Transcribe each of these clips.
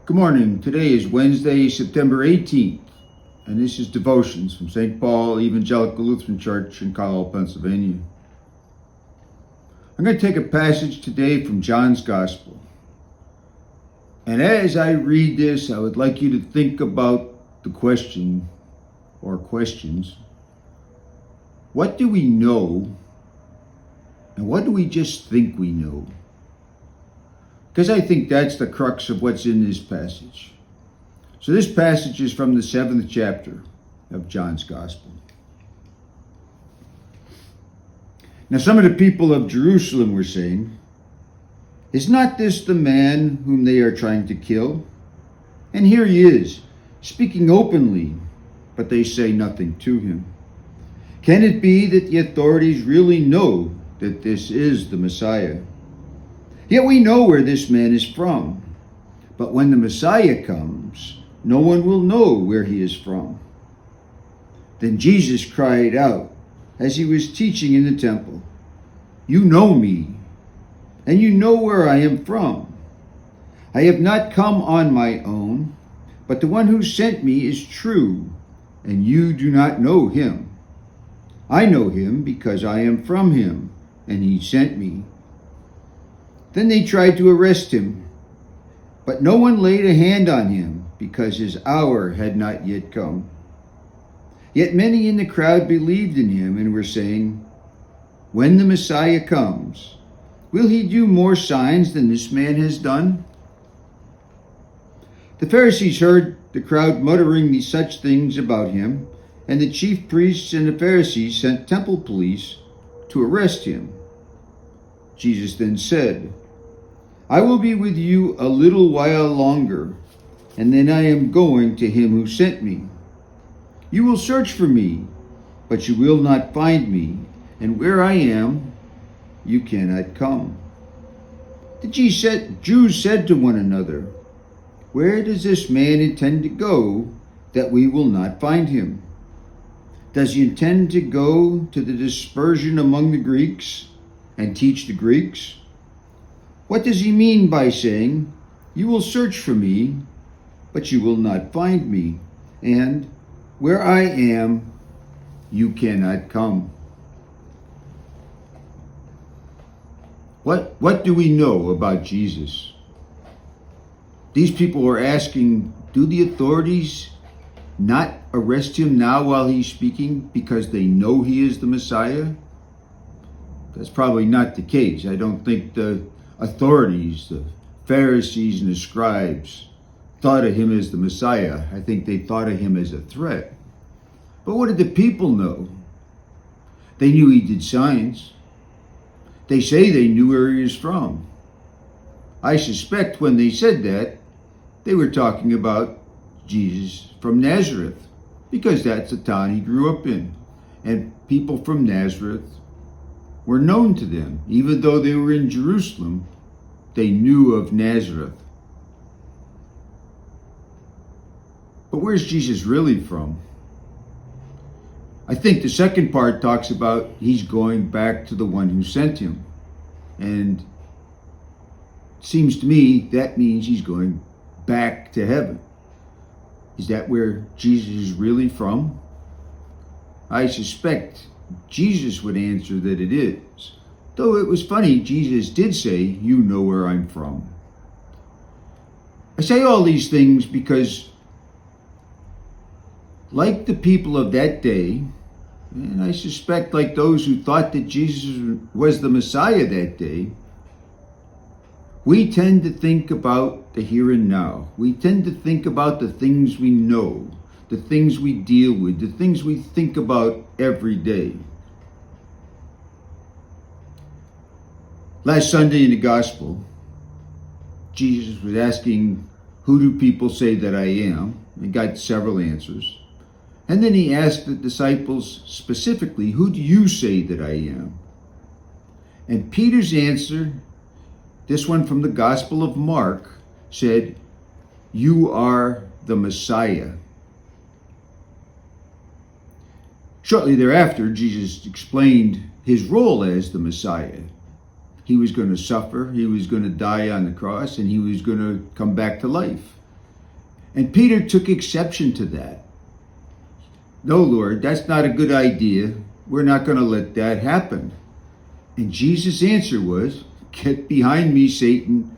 Good morning. Today is Wednesday, September 18th, and this is Devotions from St. Paul Evangelical Lutheran Church in Carlisle, Pennsylvania. I'm going to take a passage today from John's Gospel. And as I read this, I would like you to think about the question or questions. What do we know, and what do we just think we know? Because I think that's the crux of what's in this passage. So this passage is from the 7th chapter of John's Gospel. Now some of the people of Jerusalem were saying, "Is not this the man whom they are trying to kill? And here he is, speaking openly, but they say nothing to him. Can it be that the authorities really know that this is the Messiah? Yet we know where this man is from. But when the Messiah comes, no one will know where he is from." Then Jesus cried out as he was teaching in the temple, "You know me, and you know where I am from. I have not come on my own, but the one who sent me is true, and you do not know him. I know him because I am from him, and he sent me." Then they tried to arrest him, but no one laid a hand on him because his hour had not yet come. Yet many in the crowd believed in him and were saying, "When the Messiah comes, will he do more signs than this man has done?" The Pharisees heard the crowd muttering such things about him, and the chief priests and the Pharisees sent temple police to arrest him. Jesus then said, "I will be with you a little while longer, and then I am going to him who sent me. You will search for me, but you will not find me, and where I am, you cannot come." The Jews said to one another, "Where does this man intend to go that we will not find him? Does he intend to go to the dispersion among the Greeks and teach the Greeks? What does he mean by saying, 'You will search for me, but you will not find me,' and 'Where I am, you cannot come'?" What do we know about Jesus? These people are asking, do the authorities not arrest him now while he's speaking because they know he is the Messiah? That's probably not the case. I don't think the authorities, the Pharisees and the scribes, thought of him as the Messiah. I think they thought of him as a threat. But what did the people know? They knew he did signs. They say they knew where he was from. I suspect when they said that, they were talking about Jesus from Nazareth, because that's the town he grew up in. And people from Nazareth were known to them. Even though they were in Jerusalem, they knew of Nazareth. But where's Jesus really from? I think the second part talks about he's going back to the one who sent him. And it seems to me that means he's going back to heaven. Is that where Jesus is really from? I suspect Jesus would answer that it is. Though it was funny, Jesus did say, "You know where I'm from." I say all these things because, like the people of that day, and I suspect like those who thought that Jesus was the Messiah that day, we tend to think about the here and now. We tend to think about the things we know, the things we deal with, the things we think about every day. Last Sunday in the Gospel, Jesus was asking, "Who do people say that I am?" He got several answers. And then he asked the disciples specifically, "Who do you say that I am?" And Peter's answer, this one from the Gospel of Mark, said, "You are the Messiah." Shortly thereafter, Jesus explained his role as the Messiah. He was going to suffer, he was going to die on the cross, and he was going to come back to life. And Peter took exception to that. No, Lord, that's not a good idea. We're not going to let that happen. And Jesus' answer was, get behind me, Satan.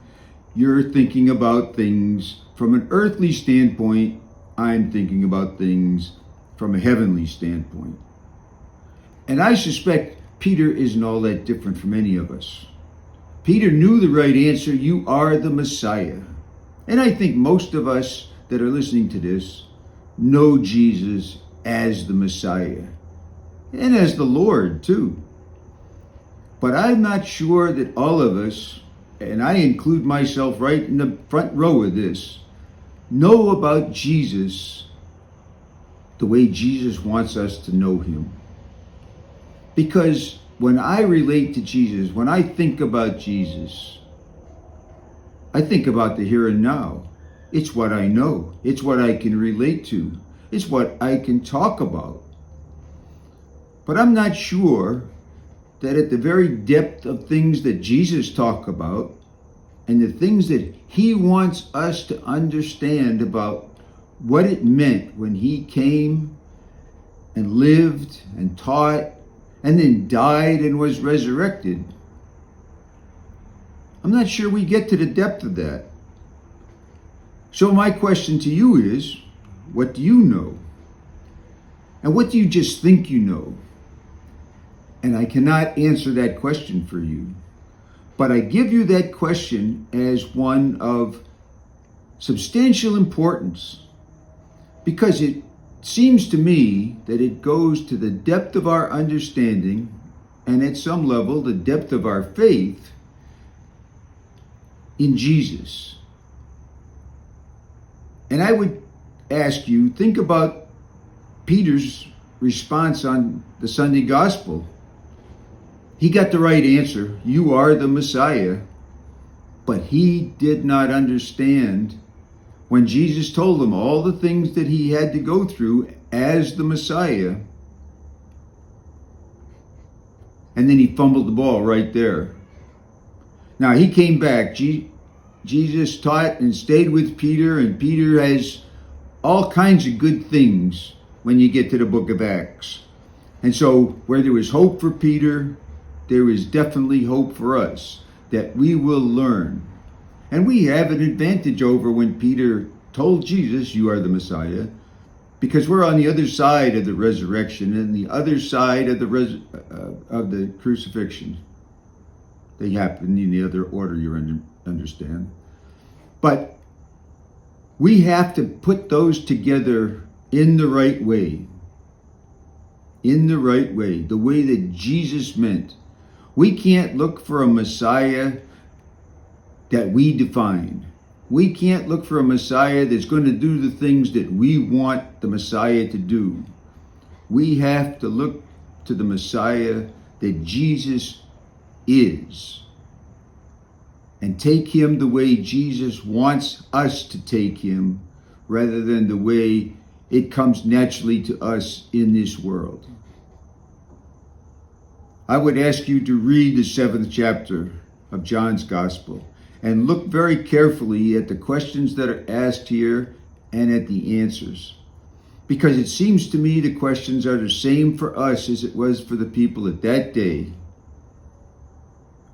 You're thinking about things from an earthly standpoint. I'm thinking about things from a heavenly standpoint. And I suspect Peter isn't all that different from any of us. Peter knew the right answer. You are the Messiah. And I think most of us that are listening to this know Jesus as the Messiah and as the Lord too. But I'm not sure that all of us, and I include myself right in the front row of this, know about Jesus the way Jesus wants us to know him. Because when I relate to Jesus, when I think about Jesus, I think about the here and now. It's what I know. It's what I can relate to. It's what I can talk about. But I'm not sure that at the very depth of things that Jesus talked about and the things that he wants us to understand about what it meant when he came and lived and taught and then died and was resurrected, I'm not sure we get to the depth of that. So my question to you is, what do you know? And what do you just think you know? And I cannot answer that question for you. But I give you that question as one of substantial importance, because it seems to me that it goes to the depth of our understanding and at some level the depth of our faith in Jesus. And I would ask you, think about Peter's response on the Sunday Gospel. He got the right answer. You are the Messiah. But he did not understand when Jesus told him all the things that he had to go through as the Messiah. And then he fumbled the ball right there. Now he came back. Jesus taught and stayed with Peter, and Peter has all kinds of good things when you get to the book of Acts. And so where there was hope for Peter, there is definitely hope for us that we will learn. And we have an advantage over when Peter told Jesus, you are the Messiah, because we're on the other side of the resurrection and the other side of the crucifixion. They happen in the other order, you understand. But we have to put those together in the right way. In the right way, the way that Jesus meant. We can't look for a Messiah that we define. We can't look for a Messiah that's going to do the things that we want the Messiah to do. We have to look to the Messiah that Jesus is and take him the way Jesus wants us to take him, rather than the way it comes naturally to us in this world. I would ask you to read the 7th chapter of John's Gospel and look very carefully at the questions that are asked here and at the answers. Because it seems to me the questions are the same for us as it was for the people at that day.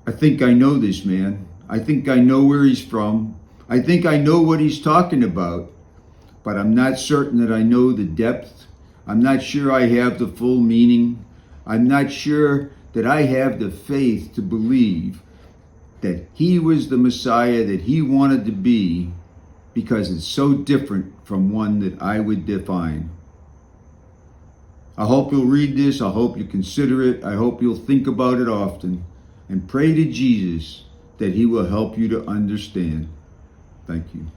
I think I know this man. I think I know where he's from. I think I know what he's talking about. But I'm not certain that I know the depth. I'm not sure I have the full meaning. I'm not sure that I have the faith to believe that he was the Messiah that he wanted to be, because it's so different from one that I would define. I hope you'll read this. I hope you consider it. I hope you'll think about it often and pray to Jesus that he will help you to understand. Thank you.